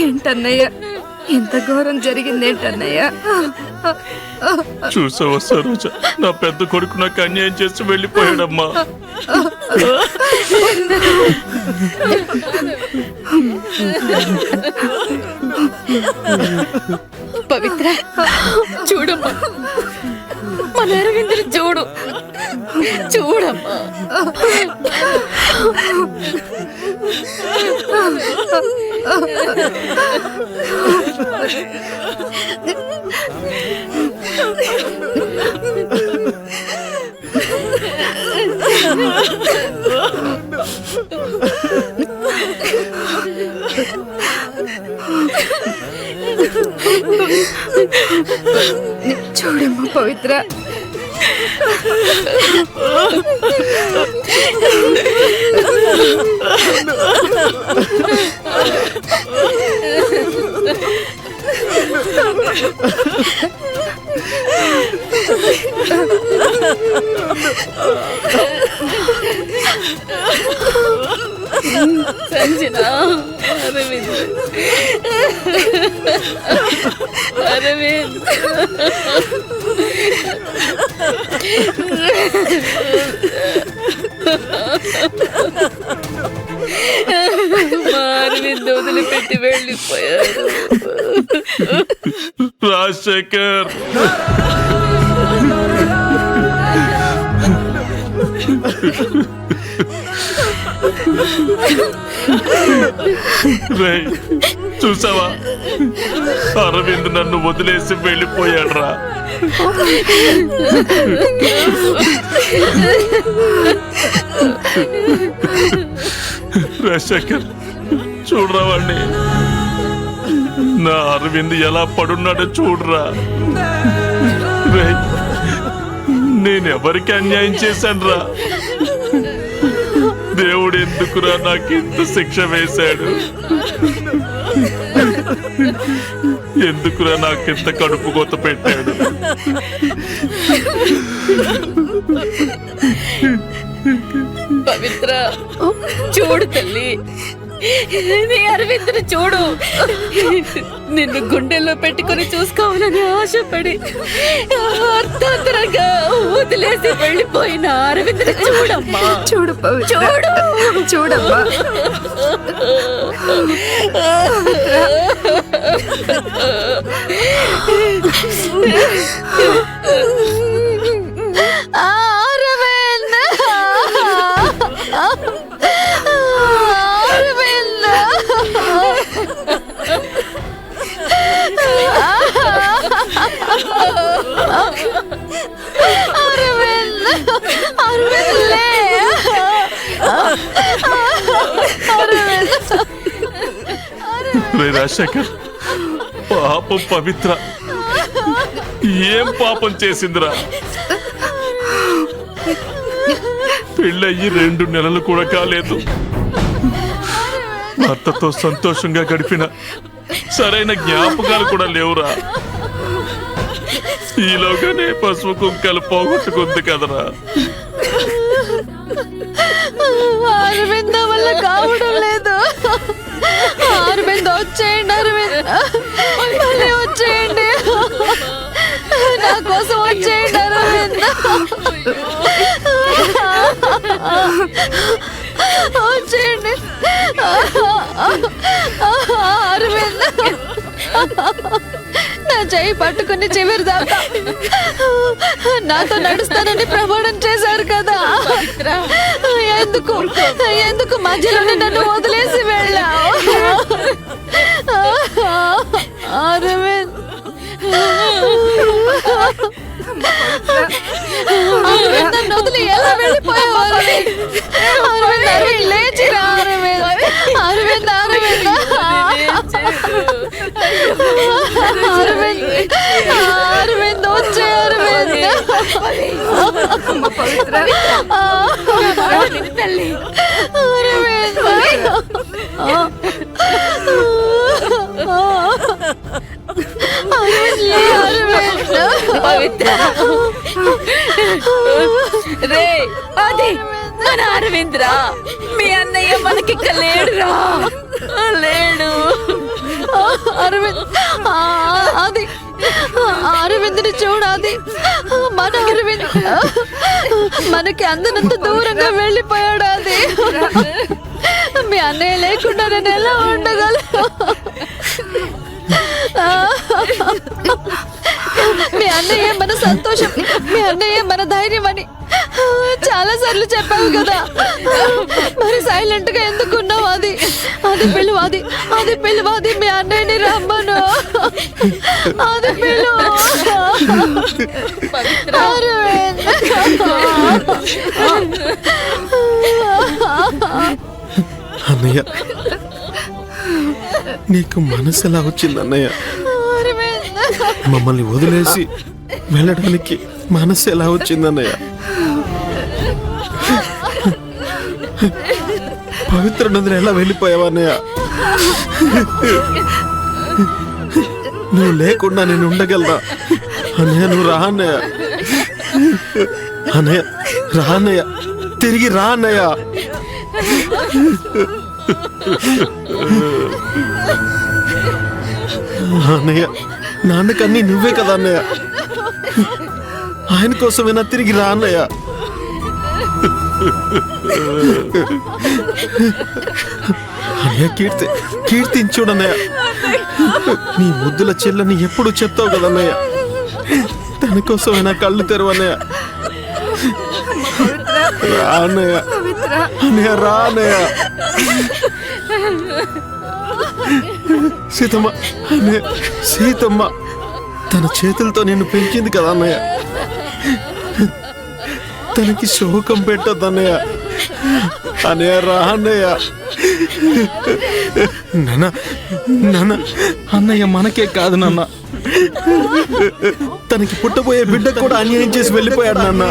ఏంటన్నయ్య, ఇంత ఘోరం జరిగిందేంటన్నయ్య? చూసావా సరోజ, నా పెద్ద కొడుకు నాకు అన్యాయం చేసి వెళ్ళిపోయాడమ్మా. పవిత్ర, చూడమ్మా, మన అరవిందుని చూడు, చూడమ్మా. చూడమ్మా పవిత్ర, సంజనా, అరవింద్, అరవింద్, మా అరవింద్ వదిలిపెట్టి వెళ్ళిపోయారు. రాజశేఖర్, రేయ్, చూసావా, అరవింద్ నన్ను వదిలేసి వెళ్ళిపోయాడ్రా. రాజశేఖర్, చూడరా వాడిని, నా అరవింద్ ఎలా పడున్నాడో చూడరా. రేయ్, నేనెవరికి అన్యాయం చేశానురా? దేవుడు ఎందుకురా నాకు ఇంత శిక్ష వేశాడు? ఎందుకురా నాకింత కడుపు కోత పెట్టాడు? పవిత్ర, చూడు తల్లి, నీ అరవింద్ను చూడు. నిన్ను గుండెల్లో పెట్టుకుని చూసుకోవాలని ఆశపడి అర్థాంతరంగా వదిలేసి వెళ్ళిపోయిన అరవింద్ను చూడమ్మా. చూడు పవిత్ర, చూడు, చూడమ్మా. రాజశేఖర్, పాపం పవిత్ర ఏం పాపం చేసిందిరా? పెళ్ళయ్యి 2 నెలలు కూడా కాలేదు. భర్తతో సంతోషంగా గడిపిన సరైన జ్ఞాపకాలు కూడా లేవురా. ఈలోగానే పసుపు కుంకాలు పోగొట్టుకుంది కదరా. అరవింద వల్ల కావడం లేదు. అరవింద వచ్చేయండి, అరవింద వచ్చేయండి, నా కోసం వచ్చేయండి అరవింద, వచ్చేయండి అరవింద. నా చెయ్యి పట్టుకుని చివరి దాకా నాతో నడుస్తానని ప్రమాణం చేశారు కదా. ఎందుకు ఎందుకు మధ్యలోనే నన్ను వదిలేసి వెళ్ళావు అరవింద్? నన్ను వదిలి ఎలా వెళ్ళిపోయావు అరవింద్? అరవింద్ అరవింద్ లేచిరా అరవింద్ అరవింద్ అరవింద్ అరవింద్ అరవింద్ వచ్చే అరవింద్ అమ్మ పవిత్ర తల్లి పవిత్ర రే అది మన అరవింద్ర మీ అన్నయ్య మనకిక్క లేడురా లేడు అరవింద్ అది అరవింద్ని చూడాది మన అరవింద్ మనకి అందనంత దూరంగా వెళ్ళిపోయాడు అది మీ అన్నయ్య లేకుండా నేను ఎలా ఉండగలను మీ అన్నయ్య మన సంతోషం మీ అన్నయ్య మన ధైర్యం అని చాలా సార్లు చెప్పావు కదా మరి సైలెంట్ గా ఎందుకున్నావు అది అది పిలువాది అది పిలువాది మీ అన్నయ్యని రమ్మను అది పిలువు అన్నయ్య నీకు మనసు ఎలా వచ్చింది అన్నయ్య మమ్మల్ని వదిలేసి వెళ్ళడానికి మనసు ఎలా వచ్చింది అన్నయ్య పవిత్ర నదిని ఎలా వెళ్ళిపోయావా అన్నయ్య నువ్వు లేకుండా నేను ఉండగలరా అన్నయ్య నువ్వు రా అన్నయ్య అన్నయ్య రా అన్నయ్య తిరిగి రా అన్నయ్య అన్నయ్య నాన్నకన్నీ నువ్వే కదా అన్నయ్య ఆయన కోసమైనా తిరిగి రా అన్నయ్య అన్నయ్య కీర్తించుడన్నయ్య నీ ముద్దుల చెల్లని ఎప్పుడు చెప్తావు కదా అన్నయ్య తన కోసమైనా కళ్ళు తెరవన్నయ్య రా అన్నయ్య అన్నయ్య రా అన్నయ్య సీతమ్మ అన్నయ్య సీతమ్మ తన చేతులతో నిన్ను పెంచింది కదా అన్నయ్య తనకి శోకం పెట్టద్దు అన్నయ్య అన్నయ్య రా అన్నయ్య నాన్న నాన్న అన్నయ్య మనకే కాదు నాన్న తనకి పుట్టబోయే బిడ్డ కూడా అన్యాయం చేసి వెళ్ళిపోయాడు నాన్న